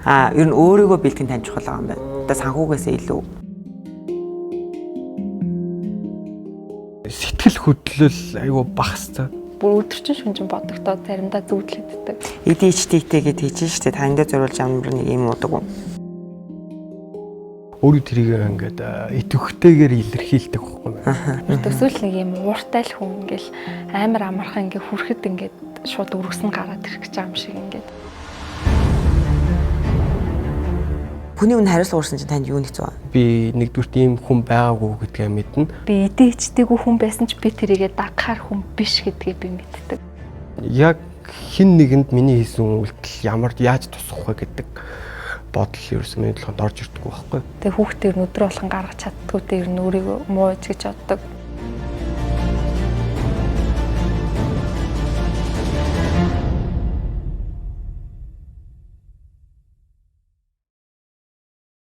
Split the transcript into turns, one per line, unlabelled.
Ер нь өөрийгөө бэлтгэн тань чухал байгаа юм байна. Одоо санхугасаа илүү.
Сэтгэл хөдлөл айгүй багастай.
Бүр өдөржин шүнжин бодогдоо заримдаа зүудлэгддэг.
ADHD-тэй гэж хийж штэ танд зориулж амар нэг юм уудаг уу?
Өөрөө тэрийг ингээд идэвхтэйгээр илэрхийлдэг байхгүй юу?
Төсөөл нэг юм ууртай л хүн ингээл амар амархан ингээ хүрэхэд ингээд шууд өргөс нь гараад ирэх гэж байгаа юм шиг ингээд.
Хүний өмнө хариуцлага уурсан чинь танд юу хэцүү вэ?
Би нэгдүгürt ийм хүн байгаагүй гэдгээ мэднэ.
Би ADHD-гүй хүн байсан ч би тэрийгээ дагахаар хүн биш гэдгээ би мэддэг.
Яг хин нэгэнд миний хийсэн үйлдэл яаж тусах вэ гэдэг бодол ерөөсөө миний толгойд орж ирдэггүй байхгүй юу?
Тэгээ хүүхдээр өдрө болгон гаргаж чаддгүй дээр нь өөрийгөө муу гэж боддог.